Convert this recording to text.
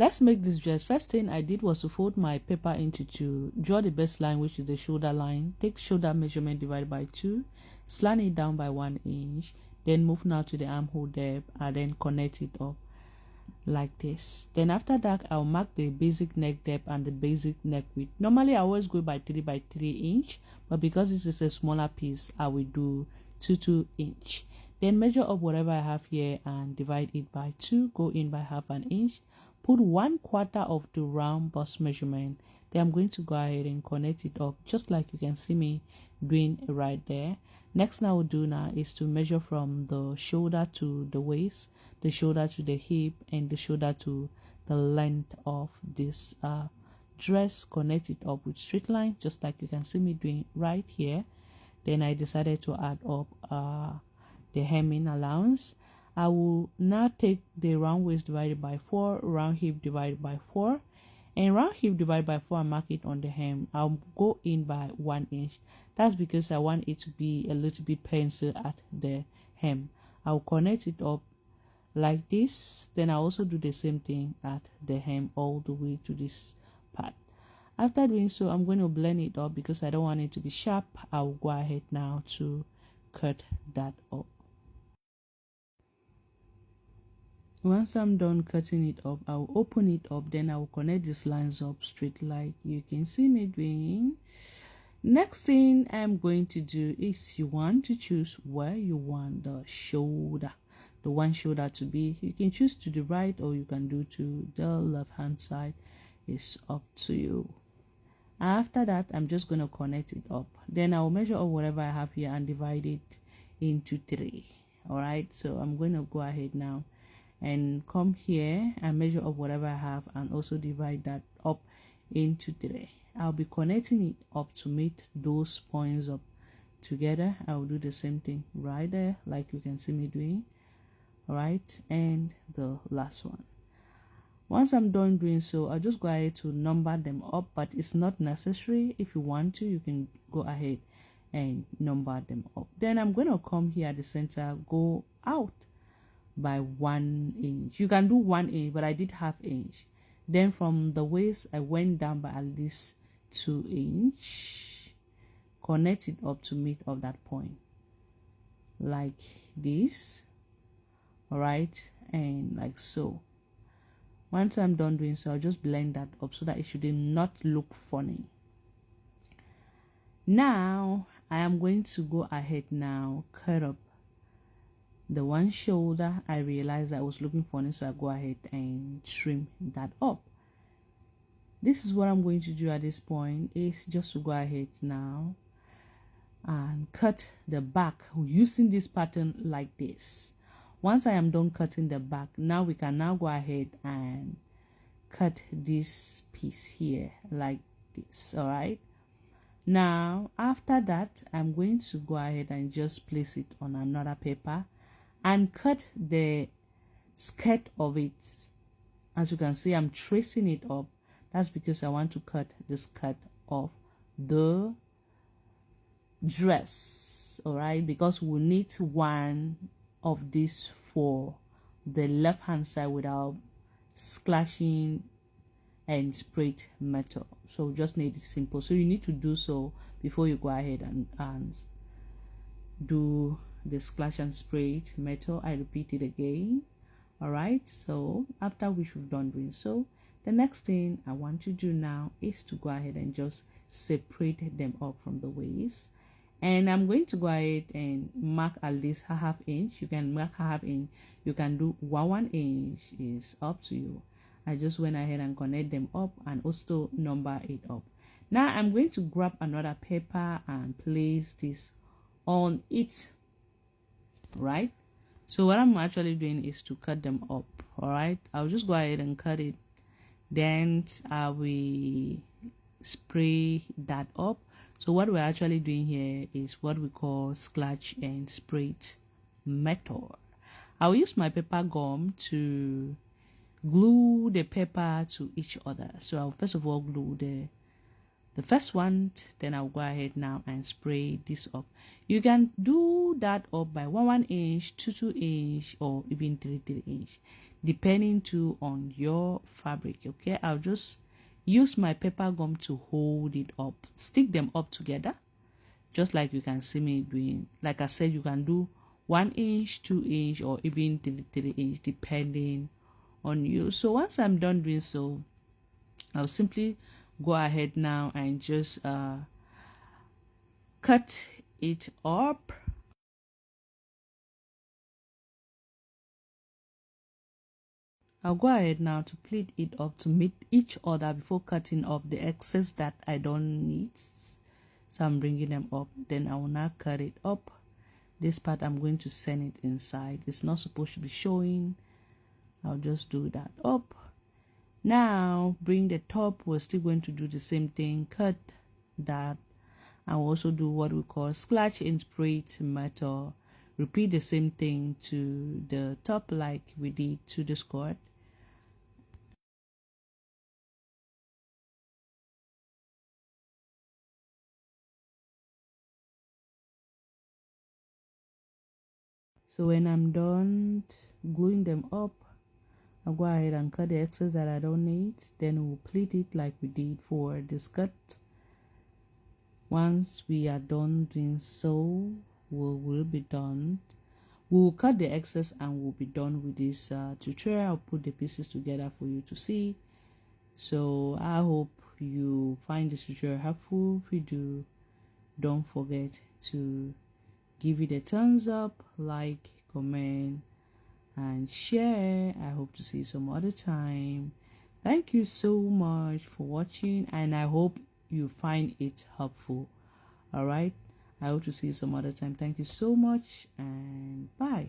Let's make this dress. First thing I did was to fold my paper into two, draw the best line, which is the shoulder line, take shoulder measurement divided by 2, slant it down by 1 inch, then move now to the armhole depth and then connect it up like this. Then after that, I'll mark the basic neck depth and the basic neck width. Normally I always go by 3 by 3 inch, but because this is a smaller piece, I will do 2 inch. Then measure up whatever I have here and divide it by 2, go in by half an inch, put 1/4 of the round bust measurement. Then I'm going to go ahead and connect it up just like you can see me doing right there. Next now, we'll do now is to measure from the shoulder to the waist, the shoulder to the hip, and the shoulder to the length of this dress. Connect it up with straight line just like you can see me doing right here. Then I decided to add up the hemming allowance. I will now take the round waist divided by 4, round hip divided by 4, and round hip divided by 4 and mark it on the hem. I'll go in by 1 inch. That's because I want it to be a little bit pencil at the hem. I'll connect it up like this. Then I'll also do the same thing at the hem all the way to this part. After doing so, I'm going to blend it up because I don't want it to be sharp. I'll go ahead now to cut that up. Once I'm done cutting it up, I'll open it up, then I'll connect these lines up straight like you can see me doing. Next thing I'm going to do is you want to choose where you want the shoulder, the one shoulder to be. You can choose to the right or you can do to the left hand side. It's up to you. After that, I'm just going to connect it up. Then I'll measure up whatever I have here and divide it into 3. All right, so I'm going to go ahead now and come here and measure up whatever I have and also divide that up into 3. I'll be connecting it up to meet those points up together. I'll do the same thing right there like you can see me doing. All right, and the last one. Once I'm done doing so, I'll just go ahead to number them up, but it's not necessary. If you want to, you can go ahead and number them up. Then I'm going to come here at the center, go out by 1 inch. You can do 1 inch, but I did ½ inch. Then from the waist, I went down by at least 2 inch. Connect it up to meet up that point like this. All right, and like so. Once I'm done doing so, I'll just blend that up so that it should not look funny. Now I am going to go ahead now, cut up the one shoulder. I realized I was looking funny, so I go ahead and trim that up. This is what I'm going to do at this point, is just to go ahead now and cut the back using this pattern like this. Once I am done cutting the back, now we can now go ahead and cut this piece here like this. All right, now after that, I'm going to go ahead and just place it on another paper and cut the skirt of it. As you can see, I'm tracing it up. That's because I want to cut the skirt of the dress. All right, because we need one of these for the left hand side without splashing and sprayed metal. So just need it simple. So you need to do so before you go ahead and do the splash and spray metal. I repeat it again. All right, so after which we've done doing so, the next thing I want to do now is to go ahead and just separate them up from the waist. And I'm going to go ahead and mark at least ½ inch. You can mark ½ inch. You can do 1 inch. Is up to you. I just went ahead and connect them up and also number it up. Now I'm going to grab another paper and place this on it. Right? So what I'm actually doing is to cut them up. All right? I'll just go ahead and cut it. Then I will spray that up. So what we're actually doing here is what we call scratch and spray method. I'll use my paper gum to glue the paper to each other. So I'll first of all glue the first one, then I'll go ahead now and spray this up. You can do that up by 1 inch, 2 inch, or even 3 inch. depending too on your fabric. Okay, I'll just use my paper gum to hold it up, stick them up together, just like you can see me doing. Like I said, you can do 1 inch, 2 inch, or even 3 inch, depending on you. So once I'm done doing so, I'll simply go ahead now and just cut it up. I'll go ahead now to pleat it up to meet each other before cutting up the excess that I don't need. So I'm bringing them up. Then I will now cut it up. This part I'm going to send it inside. It's not supposed to be showing. I'll just do that up. Now bring the top. We're still going to do the same thing. Cut that. I'll also do what we call scratch and spray method. Repeat the same thing to the top like we did to the skirt. So when I'm done gluing them up, I'll go ahead and cut the excess that I don't need. Then we'll pleat it like we did for the skirt. Once we are done doing so, we'll be done. We'll cut the excess and we'll be done with this tutorial. I'll put the pieces together for you to see. So I hope you find this tutorial helpful. If you do, don't forget to give it a thumbs up, like, comment, and share. I hope to see you some other time. Thank you so much for watching, and I hope you find it helpful. All right, I hope to see you some other time. Thank you so much, and bye.